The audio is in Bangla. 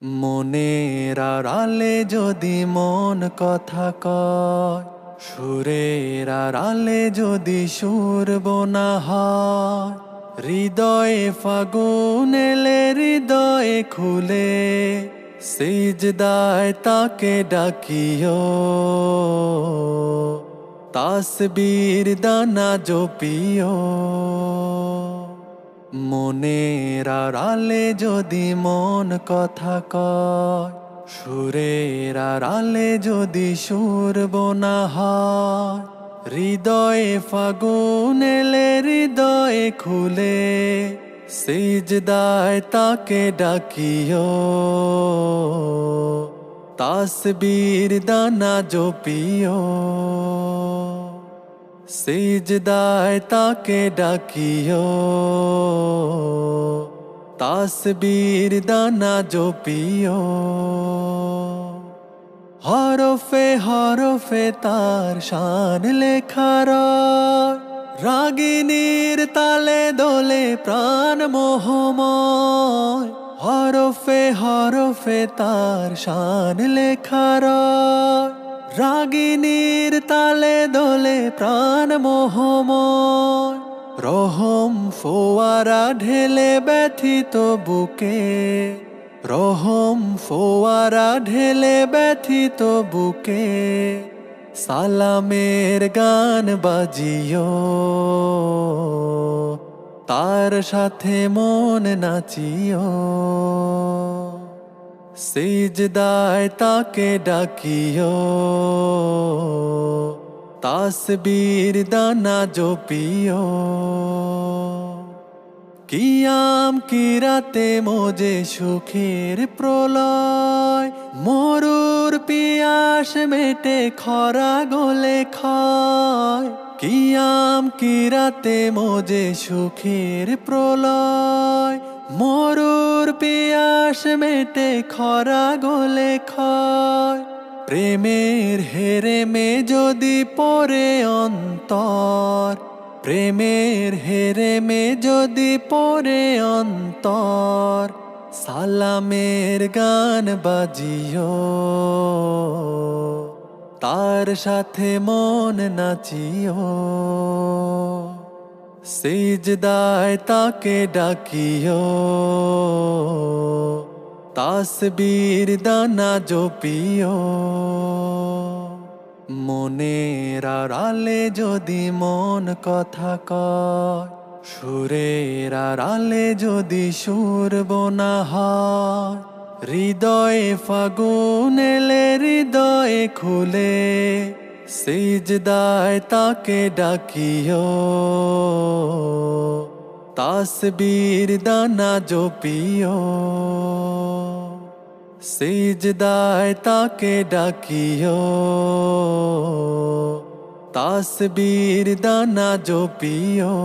মনের আড়ালে যদি মন কথা কয়, সুরের আড়ালে যদি সুর বোনা হয়, হৃদয়ে ফাগুন এলে হৃদয়ে খুলে সিজদায় তাকে ডাকিও, তাসবীর দানা জপিও। মনের আড়ালে যদি মন কথা কয়, সুরের আড়ালে যদি সুর বোনা হয়, হৃদয়ে ফাগুন এলে হৃদয়ে খুলে সিজদায় তাকে ডাকিও, তাসবীর দানা জপিও। সিজদায় তাকে ডাকিও, তাসবীর দানা জপিও। হরফে হরফে তার শান লেখা রয়, রাগিনীর তালে দোলে প্রাণ মোহময়। হরফে হরফে তার শান লেখা রয়, রাগিনীর তালে দোলে প্রাণ মোহময়। রহম ফোয়ারা ঢেলে ব্যথিত বুকে, রহম ফোয়ারা ঢেলে ব্যথিত বুকে, সালামের গান বাজিও, তার সাথে মন নাচিও। সিজদায় তাকে ডাকিও, তাসবীর দানা জপিও। কিয়াম কিরাতে মোজে সুখের প্রলয়, মরুর পিয়াস মেটে খরা গলে খায়। কিয়াম কিরাতে মোজে সুখের প্রলয়, মরুর পিয়াস মেটে খরা গলে খায়। প্রেমের হেরেমে যদি পড়ে অন্তর, প্রেমের হেরেমে যদি পড়ে অন্তর, সালামের গান বাজিও, তার সাথে মন নাচিও। সিজদায় তাকে ডাকিও, তাসবীর দানা জপিও। মনের আড়ালে যদি মন কথা কয়, সুরের আড়ালে যদি সুর বোনা হয়, হৃদয়ে ফাগুন এলে হৃদয়ে খুলে সিজদায় তাকে ডাকিও, তাসবীর দানা জপিও। সিজদায় তাকে ডাকিও, তাসবীর দানা জপিও।